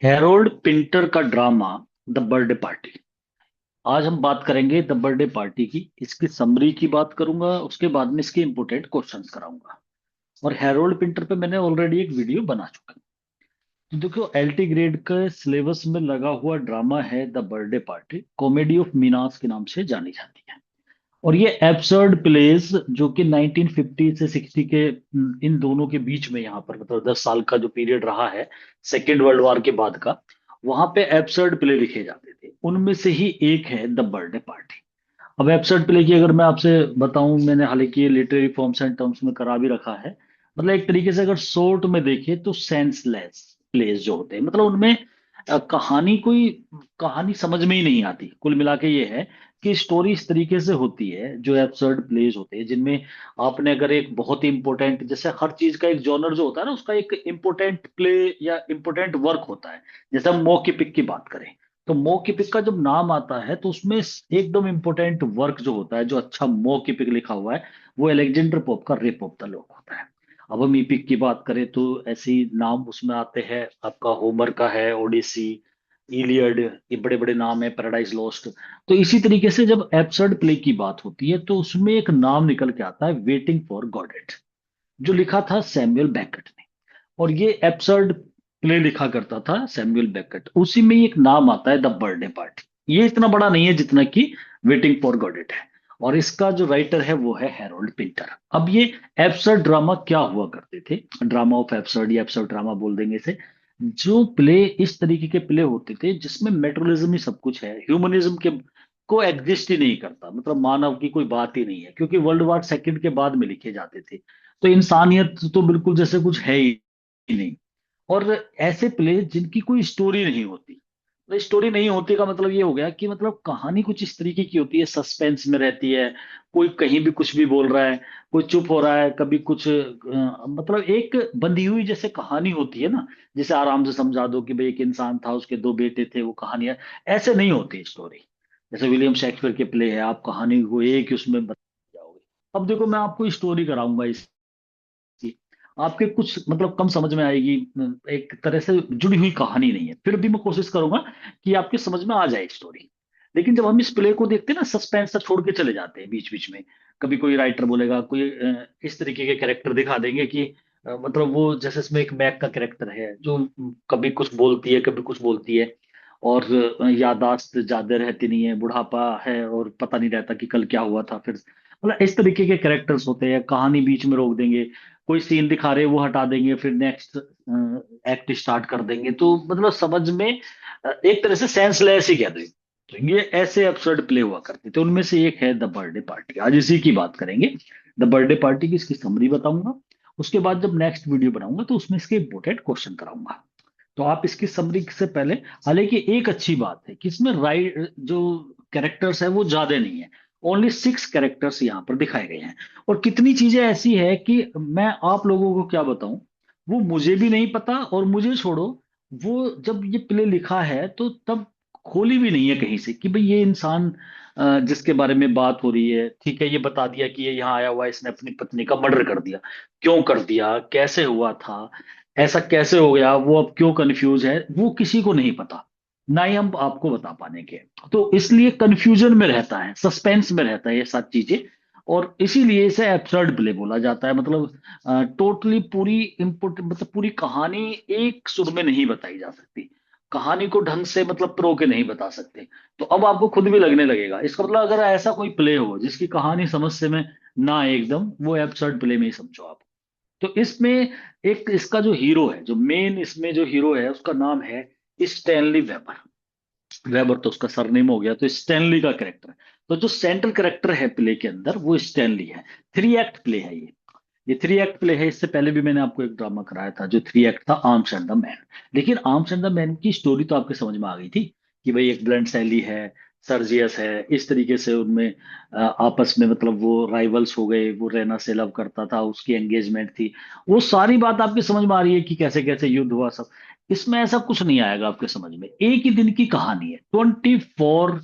Harold Pinter का drama the birthday party. आज हम बात करेंगे द बर्थडे पार्टी की। इसकी समरी की बात करूंगा, उसके बाद में इसके इंपोर्टेंट क्वेश्चंस कराऊंगा। और हैरोल्ड पिंटर पे मैंने ऑलरेडी एक वीडियो बना चुका हूं। तो देखो, एलटी ग्रेड के सिलेबस में लगा हुआ ड्रामा है the birthday party. Comedy of menace के नाम से जानी जाती है। और ये एब्सर्ड प्लेस जो कि 1950 से 60 के इन दोनों के बीच में, यहाँ पर मतलब 10 साल का जो पीरियड रहा है सेकेंड वर्ल्ड वॉर के बाद का, वहां पे एब्सर्ड प्ले लिखे जाते थे। उनमें से ही एक है द बर्थडे पार्टी। अब एब्सर्ड प्ले की अगर मैं आपसे बताऊं, मैंने हालांकि ये लिटरेरी फॉर्म्स एंड टर्म्स में करा भी रखा है। मतलब एक तरीके से अगर शॉर्ट में देखें तो सेंसलेस प्लेस जो होते हैं, मतलब उनमें कहानी कोई कहानी समझ में ही नहीं आती। कुल मिला के ये है कि स्टोरी इस तरीके से होती है, जो एब्सर्ड प्लेज होते हैं जिनमें आपने अगर एक बहुत ही इंपॉर्टेंट, जैसे हर चीज का एक जॉनर जो होता है ना, उसका एक इंपॉर्टेंट प्ले या इंपॉर्टेंट वर्क होता है। जैसे हम मॉ की पिक की बात करें, तो मॉ की पिक का जब नाम आता है तो उसमें एकदम इंपॉर्टेंट वर्क जो होता है, जो अच्छा मॉ की पिक लिखा हुआ है, वो अलेक्जेंडर पोप का रेप ऑफ द लॉक होता है। अब हम ईपिक की बात करें तो ऐसे ही नाम उसमें आते हैं। आपका होमर का है ओडिसी, इलियड, ये बड़े बड़े नाम है, पैराडाइज लॉस्ट। तो इसी तरीके से जब एब्सर्ड प्ले की बात होती है तो उसमें एक नाम निकल के आता है, वेटिंग फॉर गॉडेट, जो लिखा था सैमुअल बेकेट ने। और ये एब्सर्ड प्ले लिखा करता था सैमुअल बेकेट। उसी में एक नाम आता है द बर्थडे पार्टी। ये इतना बड़ा नहीं है जितना कि वेटिंग फॉर गॉडेट है। और इसका जो राइटर है वो है हैरोल्ड पिंटर। अब ये एब्सर्ड ड्रामा क्या हुआ करते थे, ड्रामा ऑफ एब्सर्ड या एब्सर्ड ड्रामा बोल देंगे इसे। जो प्ले इस तरीके के प्ले होते थे जिसमें मेट्रोलिज्म ही सब कुछ है, ह्यूमनिज्म के को एग्जिस्ट ही नहीं करता, मतलब मानव की कोई बात ही नहीं है, क्योंकि वर्ल्ड वॉर सेकंड के बाद में लिखे जाते थे। तो इंसानियत तो बिल्कुल जैसे कुछ है ही नहीं। और ऐसे प्ले जिनकी कोई स्टोरी नहीं होती, तो स्टोरी नहीं होती का मतलब ये हो गया कि मतलब कहानी कुछ इस तरीके की होती है, सस्पेंस में रहती है। कोई कहीं भी कुछ भी बोल रहा है, कोई चुप हो रहा है, कभी कुछ मतलब एक बंधी हुई जैसे कहानी होती है ना, जिसे आराम से समझा दो कि भाई एक इंसान था, उसके दो बेटे थे, वो कहानियां ऐसे नहीं होती स्टोरी। जैसे विलियम शेक्सपियर के प्ले है, आप कहानी को एक ही उसमें बता जाओगे। अब देखो, मैं आपको स्टोरी कराऊंगा की, आपके कुछ मतलब कम समझ में आएगी। एक तरह से जुड़ी हुई कहानी नहीं है, फिर भी मैं कोशिश करूंगा कि आपके समझ में आ जाए स्टोरी। लेकिन जब हम इस प्ले को देखते हैं ना, सस्पेंस सा छोड़ के चले जाते हैं बीच बीच में। कभी कोई राइटर बोलेगा, कोई इस तरीके के कैरेक्टर दिखा देंगे कि मतलब वो जैसे इसमें एक मैक का कैरेक्टर है जो कभी कुछ बोलती है, कभी कुछ बोलती है। और याददाश्त ज्यादा रहती नहीं है, बुढ़ापा है और पता नहीं रहता कि कल क्या हुआ था। फिर मतलब इस तरीके के कैरेक्टर्स होते हैं, कहानी बीच में रोक देंगे। कोई सीन दिखा रहे हैं वो हटा देंगे, फिर नेक्स्ट एक्ट स्टार्ट कर देंगे। तो मतलब समझ में एक तरह से सेंसलेस ही कह दो। तो ये ऐसे एब्सर्ड प्ले हुआ करते थे, उनमें से एक है द बर्थडे पार्टी। आज इसी की बात करेंगे, द बर्थडे पार्टी की। इसकी समरी बताऊंगा, उसके बाद जब नेक्स्ट वीडियो बनाऊंगा तो उसमें इसके इंपोर्टेंट क्वेश्चन कराऊंगा। तो आप इसकी समरी से पहले, हालांकि एक अच्छी बात है कि इसमें राइट जो कैरेक्टर्स है वो ज्यादा नहीं है। ओनली 6 कैरेक्टर्स यहाँ पर दिखाए गए हैं। और कितनी चीजें ऐसी है कि मैं आप लोगों को क्या बताऊं, वो मुझे भी नहीं पता। और मुझे छोड़ो, वो जब ये प्ले लिखा है तो तब खोली भी नहीं है कहीं से कि भाई ये इंसान जिसके बारे में बात हो रही है, ठीक है, ये बता दिया कि ये यहाँ आया हुआ है, इसने अपनी पत्नी का मर्डर कर दिया। क्यों कर दिया, कैसे हुआ था, ऐसा कैसे हो गया, वो अब क्यों कंफ्यूज है, वो किसी को नहीं पता। ना ही हम आपको बता पाने के। तो इसलिए कंफ्यूजन में रहता है, सस्पेंस में रहता है ये सब चीजें। और इसीलिए इसे एब्सर्ड प्ले बोला जाता है। मतलब टोटली पूरी इम्पोर्ट मतलब पूरी कहानी एक सुर में नहीं बताई जा सकती। कहानी को ढंग से मतलब प्रो के नहीं बता सकते। तो अब आपको खुद भी लगने लगेगा, इसका मतलब अगर ऐसा कोई प्ले हो जिसकी कहानी समझ से में ना आए एकदम, वो एब्सर्ड प्ले में ही समझो आप। तो इसमें एक इसका जो हीरो है, जो मेन इसमें जो हीरो है, उसका नाम है स्टैनली वेबर। वेबर तो उसका सरनेम हो गया, तो स्टैनली का कैरेक्टर है। तो जो सेंट्रल कैरेक्टर है प्ले के अंदर वो स्टैनली है। 3 एक्ट प्ले है ये 3 एक्ट प्ले है। इससे पहले भी मैंने आपको एक ड्रामा कराया था जो 3 एक्ट था, आर्म्स एंड द मैन। लेकिन आर्म्स एंड द मैन की स्टोरी तो आपके समझ में आ गई थी कि भाई एक ब्लंट सैली है, सर्जियस है, इस तरीके से उनमें आपस में मतलब वो राइवल्स हो गए। वो रेना से लव करता था, उसकी एंगेजमेंट थी। वो सारी बात आपकी समझ में आ रही है कि कैसे कैसे युद्ध हुआ सब। इसमें ऐसा कुछ नहीं आएगा आपके समझ में। एक ही दिन की कहानी है, 24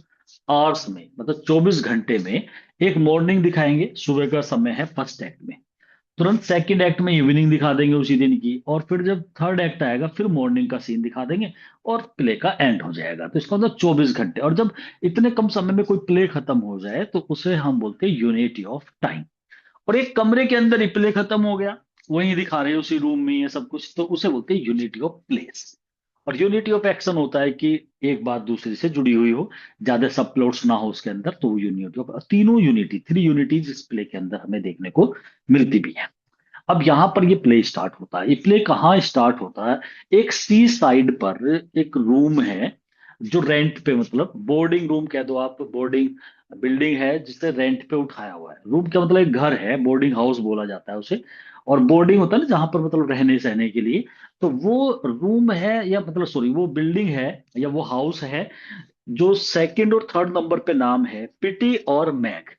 आवर्स में, मतलब 24 घंटे में। एक मॉर्निंग दिखाएंगे, सुबह का समय है फर्स्ट एक्ट में। तुरंत सेकंड एक्ट में इवनिंग दिखा देंगे उसी दिन की, और फिर जब थर्ड एक्ट आएगा फिर मॉर्निंग का सीन दिखा देंगे, और प्ले का एंड हो जाएगा। तो इसका मतलब 24 घंटे। और जब इतने कम समय में कोई प्ले खत्म हो जाए तो उसे हम बोलते हैं यूनिटी ऑफ टाइम। और एक कमरे के अंदर ही प्ले खत्म हो गया, वहीं दिखा रहे हैं उसी रूम में ये सब कुछ, तो उसे बोलते हैं यूनिटी ऑफ प्लेस। और यूनिटी ऑफ एक्शन होता है कि एक बात दूसरी से जुड़ी हुई हो, ज्यादा सब प्लॉट्स ना हो उसके अंदर, तो वो यूनिटी ऑफ, तीनों यूनिटी, थ्री यूनिटीज इस प्ले के अंदर हमें देखने को मिलती भी है। अब यहाँ पर ये प्ले स्टार्ट होता है। ये प्ले कहाँ स्टार्ट होता है? एक सी साइड पर एक रूम है जो रेंट पे, मतलब बोर्डिंग रूम कह दो आप, बोर्डिंग बिल्डिंग है जिसे रेंट पे उठाया हुआ है। रूम क्या मतलब, एक घर है, बोर्डिंग हाउस बोला जाता है उसे। और बोर्डिंग होता है ना जहां पर मतलब रहने सहने के लिए। तो वो रूम है, या मतलब सॉरी, वो बिल्डिंग है या वो हाउस है जो सेकंड और थर्ड नंबर पे नाम है पिटी और मैग।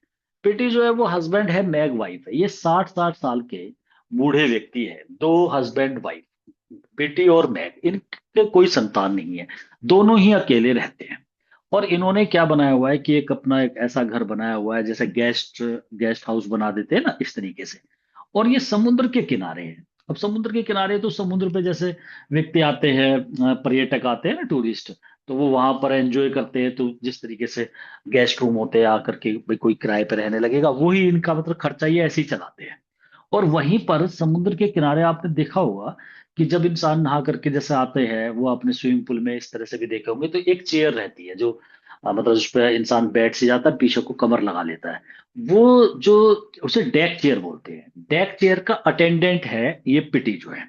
पिटी जो है वो हस्बैंड है, मैग वाइफ है। ये 60-60 साल के बूढ़े व्यक्ति है, दो हस्बैंड वाइफ, पिटी और मैग। इनके कोई संतान नहीं है, दोनों ही अकेले रहते हैं। और इन्होंने क्या बनाया हुआ है कि एक अपना एक ऐसा घर बनाया हुआ है जैसे गेस्ट गेस्ट हाउस बना देते हैं ना, इस तरीके से। और ये समुद्र के किनारे है। अब समुद्र के किनारे तो समुद्र पे जैसे व्यक्ति आते हैं, पर्यटक आते हैं ना, टूरिस्ट, तो वो वहां पर एंजॉय करते हैं। तो जिस तरीके से गेस्ट रूम होते हैं आकर के, भाई कोई किराए पे रहने लगेगा, वही इनका मतलब खर्चा, ये ऐसे ही चलाते हैं। और वहीं पर समुद्र के किनारे आपने देखा होगा कि जब इंसान नहा करके जैसे आते हैं, वो अपने स्विमिंग पूल में इस तरह से भी देखे होंगे, तो एक चेयर रहती है जो मतलब उस पर इंसान बैठ से जाता है, पीछे को कमर लगा लेता है। वो जो, उसे डेक चेयर बोलते हैं। डेक चेयर का अटेंडेंट है ये पिटी जो है।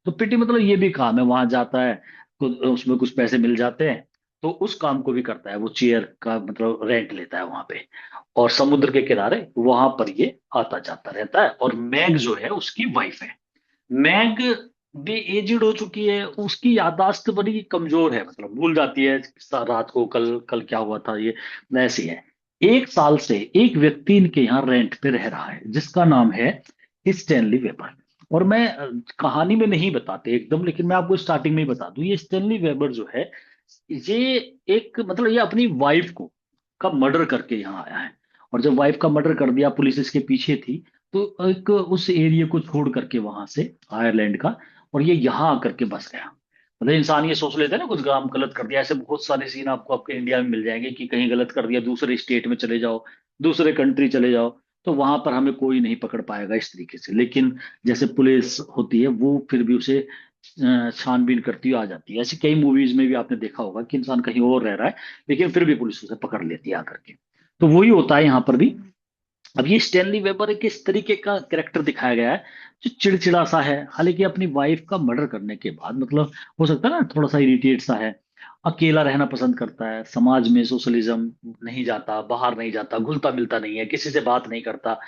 तो पिटी मतलब ये भी काम है, वहां जाता है, उसमें कुछ पैसे मिल जाते हैं, तो उस काम को भी करता है। वो चेयर का मतलब रेंट लेता है वहां पे, और समुद्र के किनारे वहां पर ये आता जाता रहता है। और मैग जो है उसकी वाइफ है। मैग भी एजिड हो चुकी है, उसकी याददाश्त बड़ी कमजोर है, मतलब भूल जाती है रात को, कल कल क्या हुआ था, ये ऐसी है। 1 साल से एक व्यक्ति इनके यहाँ रेंट पे रह रहा है जिसका नाम है स्टैनली वेबर। और मैं कहानी में नहीं बताते एकदम, लेकिन मैं आपको स्टार्टिंग में ही बता दूं, ये स्टैनली वेबर जो है, ये एक मतलब ये अपनी वाइफ को का मर्डर करके यहाँ आया है। और जब वाइफ का मर्डर कर दिया, पुलिस इसके पीछे थी, तो एक उस एरिया को छोड़ करके वहां से, आयरलैंड का, और ये यहाँ आकर के बस गया। मतलब इंसान ये सोच लेता है ना कुछ काम गलत कर दिया, ऐसे बहुत सारे सीन आपको आपके इंडिया में मिल जाएंगे कि कहीं गलत कर दिया, दूसरे स्टेट में चले जाओ, दूसरे कंट्री चले जाओ, तो वहां पर हमें कोई नहीं पकड़ पाएगा इस तरीके से। लेकिन जैसे पुलिस होती है वो फिर भी उसे छानबीन करती हुई आ जाती है। ऐसी कई मूवीज में भी आपने देखा होगा कि इंसान कहीं और रह रहा है, लेकिन फिर भी पुलिस उसे पकड़ लेती है आकर के। तो वही होता है यहाँ पर भी। अब ये स्टैनली वेबर एक इस तरीके का कैरेक्टर दिखाया गया है जो चिड़चिड़ा सा है, हालांकि अपनी वाइफ का मर्डर करने के बाद मतलब हो सकता है ना थोड़ा सा इरिटेट सा है, अकेला रहना पसंद करता है, समाज में सोशलिज्म नहीं जाता, बाहर नहीं जाता, घुलता मिलता नहीं है, किसी से बात नहीं करता,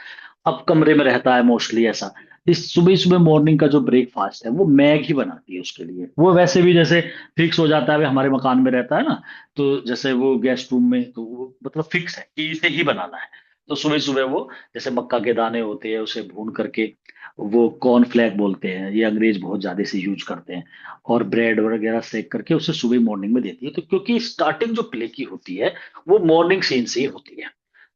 अब कमरे में रहता है मोस्टली ऐसा। इस सुबह सुबह मॉर्निंग का जो ब्रेकफास्ट है वो मैग ही बनाती है उसके लिए। वो वैसे भी जैसे फिक्स हो जाता है, वे हमारे मकान में रहता है ना, तो जैसे वो गेस्ट रूम में, तो वो मतलब फिक्स है कि इसे ही बनाना है। तो सुबह सुबह वो जैसे मक्का के दाने होते हैं उसे भून करके, वो कॉर्नफ्लैक बोलते हैं, ये अंग्रेज बहुत ज्यादा से यूज करते हैं, और ब्रेड वगैरह सेक करके उसे सुबह मॉर्निंग में देती है। तो क्योंकि स्टार्टिंग जो प्ले की होती है वो मॉर्निंग सीन से ही होती है,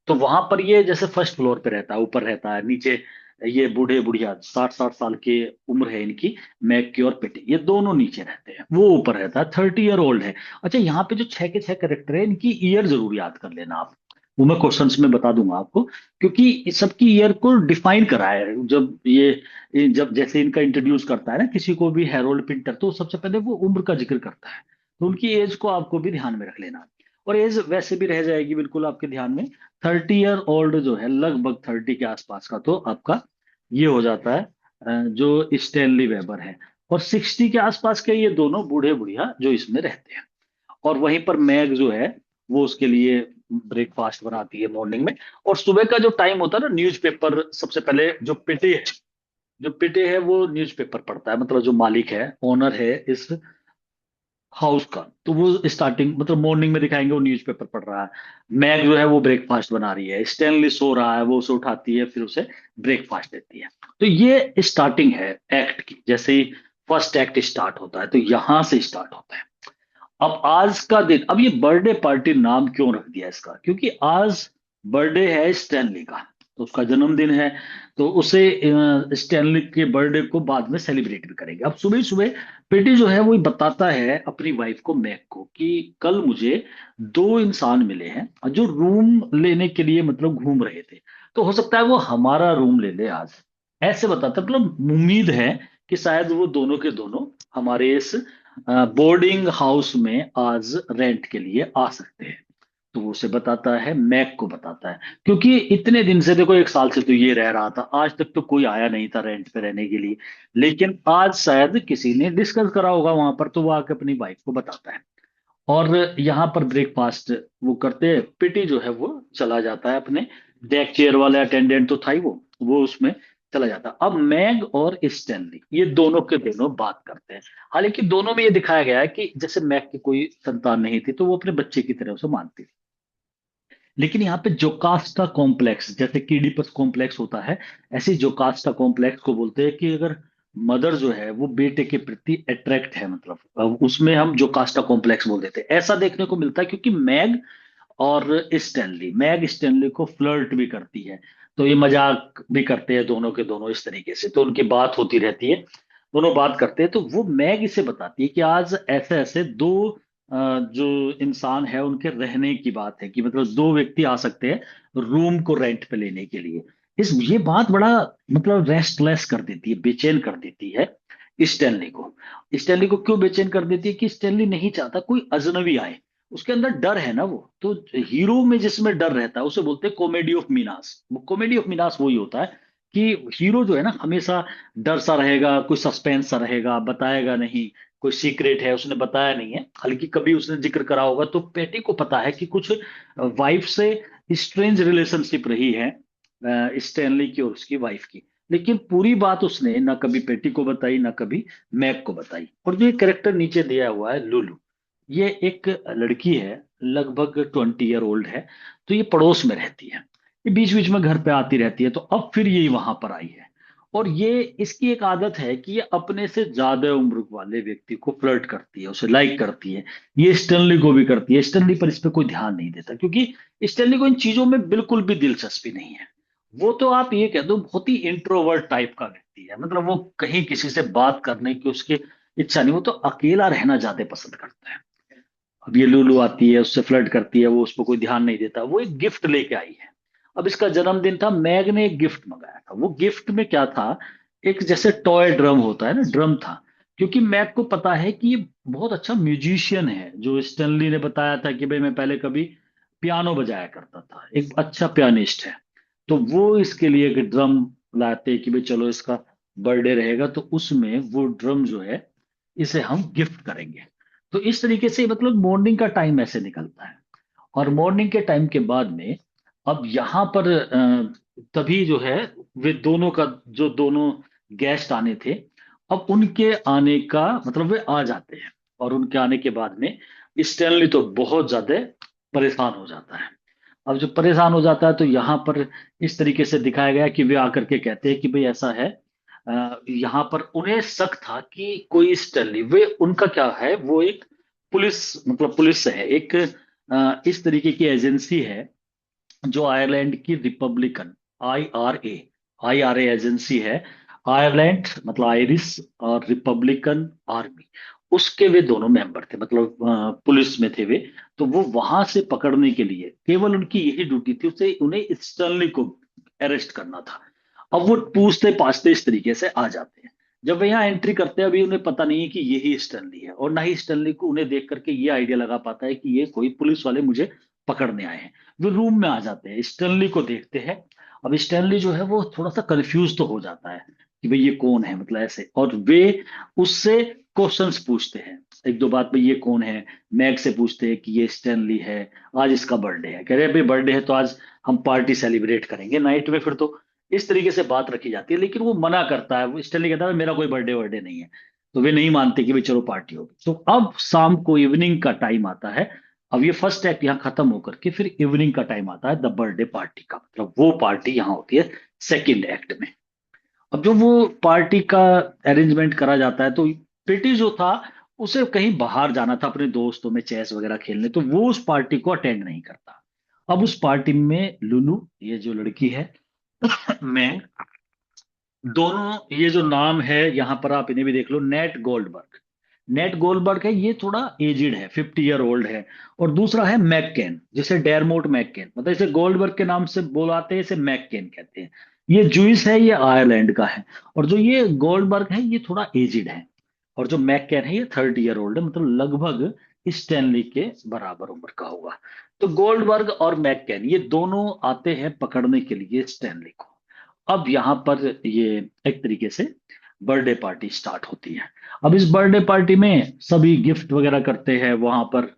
तो वहां पर ये जैसे फर्स्ट फ्लोर पे रहता है, ऊपर रहता है, नीचे ये बूढ़े बुढ़िया 60-60 साल की उम्र है इनकी, मैक की और पिटी, ये दोनों नीचे रहते हैं, वो ऊपर रहता है, 30 ईयर ओल्ड है। अच्छा, यहाँ पे जो 6 के 6 करेक्टर है, इनकी ईयर जरूर याद कर लेना आप, वो मैं क्वेश्चंस में बता दूंगा आपको, क्योंकि इस सबकी ईयर को डिफाइन करा है। जब ये जब जैसे इनका इंट्रोड्यूस करता है ना किसी को भी, हैरोल्ड पिंटर, तो सबसे पहले वो उम्र का जिक्र करता है, तो उनकी एज को आपको भी ध्यान में रख लेना। और एज वैसे भी रह जाएगी बिल्कुल आपके ध्यान में, 30 ईयर ओल्ड जो है, लगभग 30 के आसपास का तो आपका ये हो जाता है, जो स्टैनली वेबर है। और 60 के आसपास के ये दोनों बूढ़े बुढ़िया जो इसमें रहते हैं। और वहीं पर मैग जो है वो उसके लिए ब्रेकफास्ट बनाती है मॉर्निंग में। और सुबह का जो टाइम होता है ना, न्यूज़पेपर सबसे पहले जो पिटे है, जो पिटे है वो न्यूज़पेपर पढ़ता है, मतलब जो मालिक है, ओनर है इस हाउस का, तो वो स्टार्टिंग मतलब मॉर्निंग में दिखाएंगे वो न्यूज़पेपर पढ़ रहा है। मैग जो है वो ब्रेकफास्ट बना रही है, स्टैनली सो रहा है, वो उसे उठाती है, फिर उसे ब्रेकफास्ट देती है। तो ये स्टार्टिंग है एक्ट की, जैसे ही फर्स्ट एक्ट स्टार्ट होता है तो यहां से स्टार्ट होता है। अब आज का दिन, अब ये बर्थडे पार्टी नाम क्यों रख दिया इसका, क्योंकि आज बर्थडे है स्टैनली का। तो उसका जन्मदिन है, तो उसे स्टैनली के बर्थडे को बाद में सेलिब्रेट भी करेंगे। अब सुबह सुबह पेटी जो है वो बताता है अपनी वाइफ को, मैग को, कि कल मुझे दो इंसान मिले हैं जो रूम लेने के लिए मतलब घूम रहे थे, तो हो सकता है वो हमारा रूम ले ले आज। ऐसे बताता, मतलब उम्मीद है कि शायद वो दोनों के दोनों हमारे इस बोर्डिंग हाउस में आज रेंट के लिए आ सकते हैं। तो वो उसे बताता है, मैक को बताता है, क्योंकि इतने दिन से, देखो 1 साल से तो ये रह रहा था, आज तक तो कोई आया नहीं था रेंट पे रहने के लिए। लेकिन आज शायद किसी ने डिस्कस करा होगा वहां पर, तो वो आके अपनी वाइफ को बताता है। और यहाँ पर ब्रेकफास्ट वो करते हैं, पिटी जो है वो चला जाता है अपने डेक चेयर वाले अटेंडेंट तो था ही वो उसमें चला जाता है। अब मैग और स्टैनली ये दोनों के दोनों बात करते हैं। हालांकि दोनों में ये दिखाया गया है कि जैसे मैग की कोई संतान नहीं थी तो वो अपने बच्चे की तरह उसे मानती थी, लेकिन यहाँ पे जोकास्टा कॉम्प्लेक्स, जैसे कीडिपस कॉम्प्लेक्स होता है, ऐसे जोकास्टा कॉम्प्लेक्स को बोलते हैं कि अगर मदर जो है वो बेटे के प्रति अट्रैक्ट है, मतलब उसमें हम जोकास्टा कॉम्प्लेक्स बोल देते हैं। ऐसा देखने को मिलता है क्योंकि मैग स्टैनली को फ्लर्ट भी करती है, तो ये मजाक भी करते हैं दोनों के दोनों इस तरीके से, तो उनकी बात होती रहती है, दोनों बात करते हैं। तो वो मैग इसे बताती है कि आज ऐसे ऐसे दो जो इंसान है उनके रहने की बात है, कि मतलब दो व्यक्ति आ सकते हैं रूम को रेंट पे लेने के लिए। इस ये बात बड़ा मतलब रेस्टलेस कर देती है, बेचैन कर देती है स्टैनली को। स्टैनली को क्यों बेचैन कर देती है? कि स्टैनली नहीं चाहता कोई अजनबी आए, उसके अंदर डर है ना। वो तो हीरो में जिसमें डर रहता है उसे बोलते हैं कॉमेडी ऑफ मीनास। वो कॉमेडी ऑफ मीनास वही होता है कि हीरो जो है ना हमेशा डर सा रहेगा, कोई सस्पेंस सा रहेगा, बताएगा नहीं, कोई सीक्रेट है उसने बताया नहीं है, हालांकि कभी उसने जिक्र करा होगा। तो पेटी को पता है कि कुछ वाइफ से स्ट्रेंज रिलेशनशिप रही है स्टैनली की और उसकी वाइफ की, लेकिन पूरी बात उसने ना कभी पेटी को बताई ना कभी मैग को बताई। और जो ये कैरेक्टर नीचे दिया हुआ है लुलू, ये एक लड़की है, लगभग 20 ईयर ओल्ड है। तो ये पड़ोस में रहती है, ये बीच बीच में घर पे आती रहती है, तो अब फिर ये वहां पर आई है। और ये इसकी एक आदत है कि ये अपने से ज्यादा उम्र वाले व्यक्ति को फ्लर्ट करती है, उसे लाइक करती है। ये स्टैनली को भी करती है, स्टैनली पर इस पे कोई ध्यान नहीं देता, क्योंकि स्टैनली को इन चीजों में बिल्कुल भी दिलचस्पी नहीं है। वो तो आप ये कह दो बहुत ही इंट्रोवर्ट टाइप का व्यक्ति है, मतलब वो कहीं किसी से बात करने की उसकी इच्छा नहीं, वो तो अकेला रहना ज्यादा पसंद करता है। अब ये लूलू आती है, उससे फ्लर्ट करती है, वो उस पर कोई ध्यान नहीं देता। वो एक गिफ्ट लेके आई है, अब इसका जन्मदिन था, मैग ने एक गिफ्ट मंगाया था। वो गिफ्ट में क्या था? एक जैसे टॉय ड्रम होता है ना, ड्रम था। क्योंकि मैग को पता है कि ये बहुत अच्छा म्यूजिशियन है, जो स्टैनली ने बताया था कि भाई मैं पहले कभी पियानो बजाया करता था, एक अच्छा पियानिस्ट है। तो वो इसके लिए एक ड्रम लाते कि भाई चलो इसका बर्थडे रहेगा तो उसमें वो ड्रम जो है इसे हम गिफ्ट करेंगे। तो इस तरीके से मतलब मॉर्निंग का टाइम ऐसे निकलता है। और मॉर्निंग के टाइम के बाद में अब यहाँ पर तभी जो है वे दोनों का, जो दोनों गेस्ट आने थे, अब उनके आने का मतलब वे आ जाते हैं। और उनके आने के बाद में स्टैनली तो बहुत ज्यादा परेशान हो जाता है। अब जब परेशान हो जाता है तो यहाँ पर इस तरीके से दिखाया गया कि वे आकर के कहते हैं कि भाई ऐसा है, यहाँ पर उन्हें शक था कि कोई स्टैनली, वे उनका क्या है, वो एक पुलिस, मतलब पुलिस है एक, इस तरीके की एजेंसी है जो आयरलैंड की रिपब्लिकन, IRA, IRA एजेंसी है। आयरलैंड मतलब आयरिश और रिपब्लिकन आर्मी, उसके वे दोनों मेंबर थे, मतलब पुलिस में थे वे। तो वो वहां से पकड़ने के लिए केवल उनकी यही ड्यूटी थी, उसे उन्हें स्टर्नली को अरेस्ट करना था। अब वो पूछते पाछते इस तरीके से आ जाते हैं। जब वे यहाँ एंट्री करते हैं, अभी उन्हें पता नहीं है कि यही स्टर्नली है, और ना ही स्टर्नली को उन्हें देख करके ये आइडिया लगा पाता है कि ये कोई पुलिस वाले मुझे पकड़ने आए हैं। वो रूम में आ जाते हैं, स्टैनली को देखते हैं। अब स्टैनली जो है वो थोड़ा सा कंफ्यूज तो हो जाता है कि भाई ये कौन है, मतलब ऐसे। और वे उससे क्वेश्चंस पूछते हैं, एक दो बात, भाई ये कौन है। मैग से पूछते हैं कि ये स्टैनली है, आज इसका बर्थडे है, कह रहे हैं भाई बर्थडे है तो आज हम पार्टी सेलिब्रेट करेंगे नाइट में, फिर तो इस तरीके से बात रखी जाती है। लेकिन वो मना करता है, वो स्टैनली कहता है मेरा कोई बर्थडे वर्डे नहीं है। तो वे नहीं मानते कि भाई चलो पार्टी होगी। तो अब शाम को इवनिंग का टाइम आता है। अब ये फर्स्ट एक्ट यहाँ खत्म होकर के फिर इवनिंग का टाइम आता है द बर्थडे पार्टी का, मतलब वो पार्टी यहाँ होती है सेकंड एक्ट में। अब जो वो पार्टी का अरेंजमेंट करा जाता है, तो प्रीति जो था उसे कहीं बाहर जाना था अपने दोस्तों में चेस वगैरह खेलने, तो वो उस पार्टी को अटेंड नहीं करता। अब उस पार्टी में लुलू, ये जो लड़की है, में दोनों ये जो नाम है यहाँ पर आप इन्हें भी देख लो, नेट गोल्डबर्ग। नेट गोल्डबर्ग है, ये थोड़ा एजिड है, 50 ईयर ओल्ड है। और दूसरा है मैककेन, जिसे डेरमोट मैककेन, मतलब इसे गोल्डबर्ग के नाम से बुलाते हैं, इसे मैककेन कहते हैं। ये जूइस है, ये आयरलैंड का है। और जो ये गोल्डबर्ग है ये थोड़ा एजिड है। और जो मैककेन है ये 30 ईयर ओल्ड है, मतलब लगभग स्टैनली के बराबर उम्र का होगा। तो गोल्डबर्ग और मैककेन ये दोनों आते हैं पकड़ने के लिए स्टैनली को। अब यहाँ पर ये एक तरीके से बर्थडे पार्टी स्टार्ट होती है। अब इस बर्थडे पार्टी में सभी गिफ्ट वगैरह करते हैं वहां पर।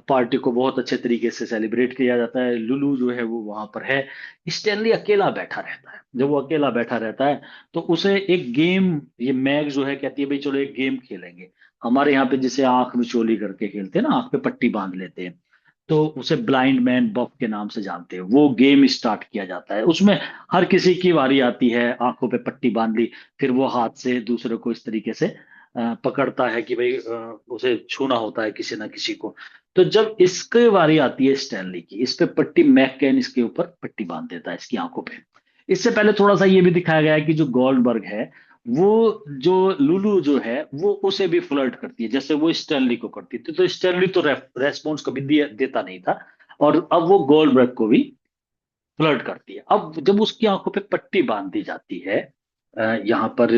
पार्टी को बहुत अच्छे तरीके से सेलिब्रेट किया जाता है। लुलू जो है वो वहां पर है। स्टैनली अकेला बैठा रहता है। जब वो अकेला बैठा रहता है तो उसे एक गेम, ये मैग जो है कहती है भाई चलो एक गेम खेलेंगे। हमारे यहाँ पे जिसे आंख मिचोली करके खेलते हैं ना, आंख पे पट्टी बांध लेते हैं, तो उसे ब्लाइंड मैन बफ के नाम से जानते हैं। वो गेम स्टार्ट किया जाता है। उसमें हर किसी की बारी आती है, आंखों पे पट्टी बांध ली, फिर वो हाथ से दूसरे को इस तरीके से पकड़ता है कि भाई उसे छूना होता है किसी ना किसी को। तो जब इसके बारी आती है स्टैनली की, इस पे पट्टी मैककेन इसके ऊपर पट्टी बांध देता है इसकी आंखों पे। इससे पहले थोड़ा सा ये भी दिखाया गया है कि जो गोल्डबर्ग है वो, जो लुलू जो है वो उसे भी फ्लर्ट करती है जैसे वो स्टैनली को करती थी। तो स्टैनली तो रेस्पॉन्स कभी देता नहीं था। और अब वो गोल्डबर्ग को भी फ्लर्ट करती है। अब जब उसकी आंखों पे पट्टी बांध दी जाती है यहाँ पर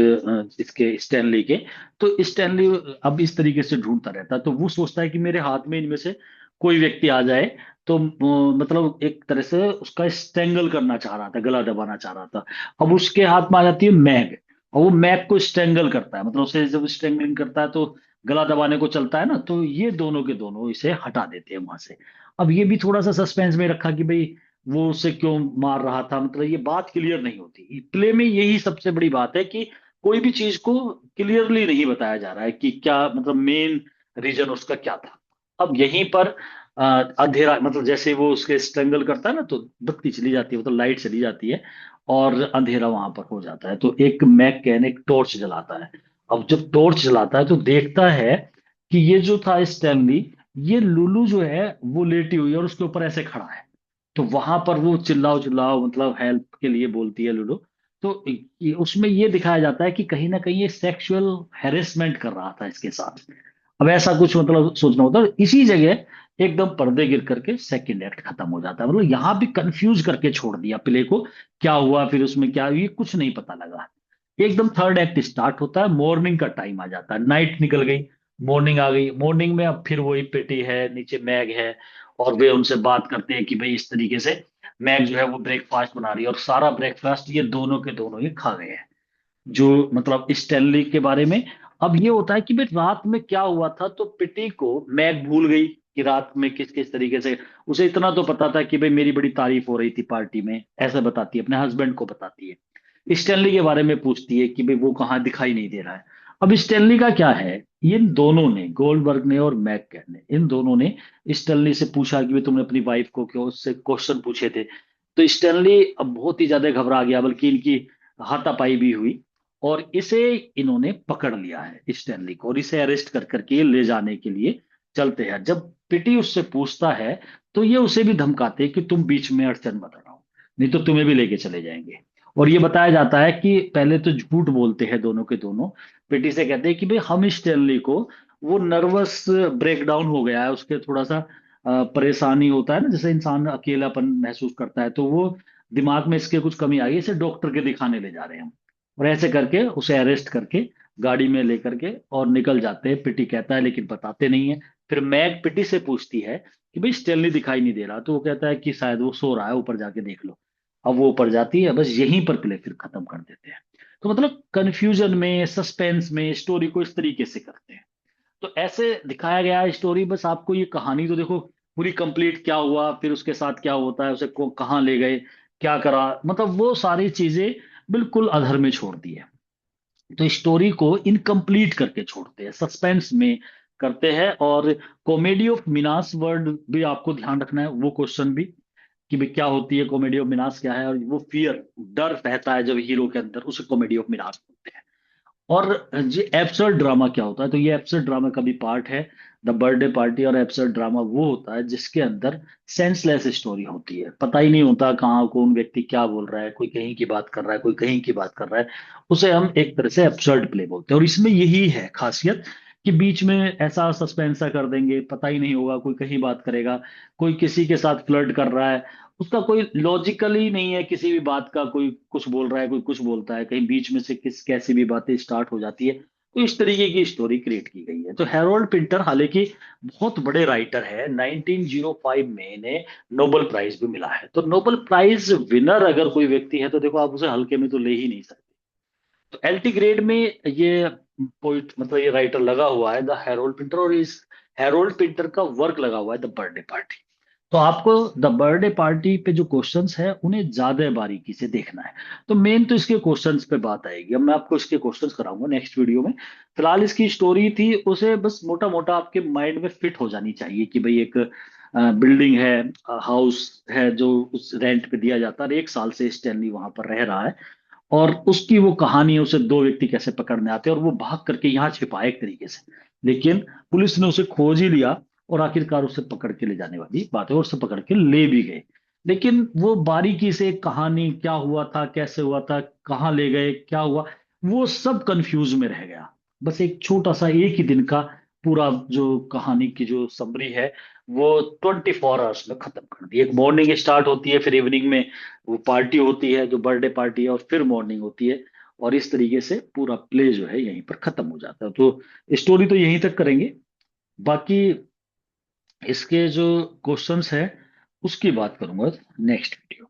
इसके स्टैनली के, तो स्टैनली अब इस तरीके से ढूंढता रहता है। तो वो सोचता है कि मेरे हाथ में इनमें से कोई व्यक्ति आ जाए तो मतलब एक तरह से उसका स्ट्रेंगल करना चाह रहा था, गला दबाना चाह रहा था। अब उसके हाथ में आ जाती है मैग, और वो मैग को स्ट्रेंगल करता है, मतलब उसे जब स्ट्रेंगलिंग करता है तो गला दबाने को चलता है ना, तो ये दोनों के दोनों इसे हटा देते हैं वहां से। अब ये भी थोड़ा सा सस्पेंस में रखा कि भाई वो उसे क्यों मार रहा था, मतलब ये बात क्लियर नहीं होती। प्ले में यही सबसे बड़ी बात है कि कोई भी चीज को क्लियरली नहीं बताया जा रहा है कि क्या मतलब मेन रीजन उसका क्या था। अब यहीं पर अंधेरा, मतलब जैसे वो उसके स्ट्रगल करता है ना तो बत्ती चली जाती है, मतलब लाइट चली जाती है और अंधेरा वहां पर हो जाता है। तो एक मैककेन एक टॉर्च जलाता है। अब जब टॉर्च जलाता है तो देखता है कि ये जो था स्टैनली, ये लुलू जो है वो लेटी हुई है और उसके ऊपर ऐसे खड़ा है। तो वहां पर वो चिल्लाओ चिल्लाओ मतलब हेल्प के लिए बोलती है लूडो। तो उसमें ये दिखाया जाता है कि कहीं ना कहीं ये सेक्सुअल हैरेसमेंट कर रहा था इसके साथ। अब ऐसा कुछ मतलब सोचना होता है। इसी जगह एकदम पर्दे गिर करके सेकंड एक्ट खत्म हो जाता है। मतलब यहाँ भी कंफ्यूज करके छोड़ दिया प्ले को, क्या हुआ फिर उसमें क्या, ये कुछ नहीं पता लगा। एकदम थर्ड एक्ट स्टार्ट होता है, मॉर्निंग का टाइम आ जाता है, नाइट निकल गई, मॉर्निंग आ गई। मॉर्निंग में अब फिर वही पेटी है, नीचे मैग है, और वे उनसे बात करते हैं कि भाई इस तरीके से मैग जो है वो ब्रेकफास्ट बना रही है। और सारा ब्रेकफास्ट ये दोनों के दोनों ही खा गए हैं, जो मतलब स्टैनली के बारे में। अब ये होता है कि भाई रात में क्या हुआ था, तो पिटी को मैग भूल गई कि रात में किस किस तरीके से। उसे इतना तो पता था कि भाई मेरी बड़ी तारीफ हो रही थी पार्टी में, ऐसा बताती है, अपने हस्बैंड को बताती है। स्टैनली के बारे में पूछती है कि भाई वो कहाँ, दिखाई नहीं दे रहा है। अब स्टैनली का क्या है, इन दोनों ने, गोल्डबर्ग ने और मैककेन ने, इन दोनों ने स्टैनली से पूछा कि भाई तुमने अपनी वाइफ को क्यों, उससे क्वेश्चन पूछे थे। तो स्टैनली अब बहुत ही ज्यादा घबरा गया, बल्कि इनकी हाथापाई भी हुई। और इसे इन्होंने पकड़ लिया है स्टैनली को, और इसे अरेस्ट कर करके ये ले जाने के लिए चलते हैं। जब पिटी उससे पूछता है तो ये उसे भी धमकाते हैं कि तुम बीच में अड़चन मत बनाओ, नहीं तो तुम्हें भी लेके चले जाएंगे। और ये बताया जाता है कि पहले तो झूठ बोलते हैं दोनों के दोनों। पिटी से कहते हैं कि भाई हम स्टैनली को, वो नर्वस ब्रेकडाउन हो गया है, उसके थोड़ा सा परेशानी होता है ना, जैसे इंसान अकेलापन महसूस करता है, तो वो दिमाग में इसके कुछ कमी आई है, इसे डॉक्टर के दिखाने ले जा रहे हैं हम। और ऐसे करके उसे अरेस्ट करके गाड़ी में लेकर के और निकल जाते हैं। पिटी कहता है लेकिन बताते नहीं है। फिर मैग पिटी से पूछती है कि भाई स्टेनली दिखाई नहीं दे रहा, तो वो कहता है कि शायद वो सो रहा है, ऊपर जाके देख लो। अब वो ऊपर जाती है, बस यहीं पर प्ले फिर खत्म कर देते हैं। तो मतलब कंफ्यूजन में, सस्पेंस में स्टोरी को इस तरीके से करते हैं। तो ऐसे दिखाया गया है स्टोरी। बस आपको ये कहानी तो देखो पूरी कंप्लीट, क्या हुआ फिर उसके साथ, क्या होता है, उसे को कहाँ ले गए, क्या करा, मतलब वो सारी चीजें बिल्कुल अधर में छोड़ दी है। तो स्टोरी को इनकम्प्लीट करके छोड़ते हैं, सस्पेंस में करते हैं। और कॉमेडी ऑफ मिनास वर्ड भी आपको ध्यान रखना है, वो क्वेश्चन भी कि भाई क्या होती है कॉमेडी ऑफ मिनास, क्या है। और वो फियर, डर रहता है जब हीरो के अंदर, उसे कॉमेडी ऑफ मिनास बोलते हैं। और ये एब्सर्ड ड्रामा क्या होता है, तो ये एब्सर्ड ड्रामा का भी पार्ट है। द बर्थडे पार्टी और एब्सर्ड ड्रामा वो होता है जिसके अंदर सेंसलेस स्टोरी होती है, पता ही नहीं होता कहाँ कौन व्यक्ति क्या बोल रहा है, कोई कहीं की बात कर रहा है, कोई कहीं की बात कर रहा है। उसे हम एक तरह से एब्सर्ड प्ले बोलते हैं, और इसमें यही है खासियत कि बीच में ऐसा सस्पेंस सा कर देंगे, पता ही नहीं होगा, कोई कहीं बात करेगा, कोई किसी के साथ फ्लर्ट कर रहा है, उसका कोई लॉजिकल ही नहीं है किसी भी बात का, कोई कुछ बोल रहा है, कोई कुछ बोलता है, कहीं बीच में से किस कैसी भी बातें स्टार्ट हो जाती है। तो इस तरीके की स्टोरी क्रिएट की गई है। तो हैरोल्ड पिंटर हालांकि बहुत बड़े राइटर है, 1905 में इन्हें नोबेल प्राइज भी मिला है। तो नोबेल प्राइज विनर अगर कोई व्यक्ति है तो देखो आप उसे हल्के में तो ले ही नहीं सकते। तो एल्टी ग्रेड में ये पोइट मतलब ये राइटर लगा हुआ है द हैरोल्ड पिंटर, और इस हैरोल्ड पिंटर का वर्क लगा हुआ है द बर्थडे पार्टी। तो आपको द बर्थडे पार्टी पे जो क्वेश्चंस है उन्हें ज्यादा बारीकी से देखना है। तो मेन तो इसके क्वेश्चंस पे बात आएगी, अब मैं आपको इसके क्वेश्चंस कराऊंगा नेक्स्ट वीडियो में। फिलहाल इसकी स्टोरी थी, उसे बस मोटा मोटा आपके माइंड में फिट हो जानी चाहिए कि भाई एक बिल्डिंग है, हाउस है जो उस रेंट पे दिया जाता है, और 1 साल से स्टैनली वहां पर रह रहा है। और उसकी वो कहानी है, उसे दो व्यक्ति कैसे पकड़ने आते हैं और वो भाग करके यहाँ छिपा है एक तरीके से, लेकिन पुलिस ने उसे खोज ही लिया और आखिरकार उसे पकड़ के ले जाने वाली बात है, और उसे पकड़ के ले भी गए। लेकिन वो बारीकी से एक कहानी, क्या हुआ था, कैसे हुआ था, कहाँ ले गए, क्या हुआ, वो सब कंफ्यूज में रह गया। बस एक छोटा सा एक ही दिन का पूरा जो कहानी की जो समरी है वो 24 आवर्स में खत्म कर दी। एक मॉर्निंग स्टार्ट होती है, फिर इवनिंग में वो पार्टी होती है जो बर्थडे पार्टी है, और फिर मॉर्निंग होती है, और इस तरीके से पूरा प्ले जो है यहीं पर खत्म हो जाता है। तो स्टोरी तो यहीं तक करेंगे, बाकी इसके जो क्वेश्चंस है उसकी बात करूंगा नेक्स्ट वीडियो।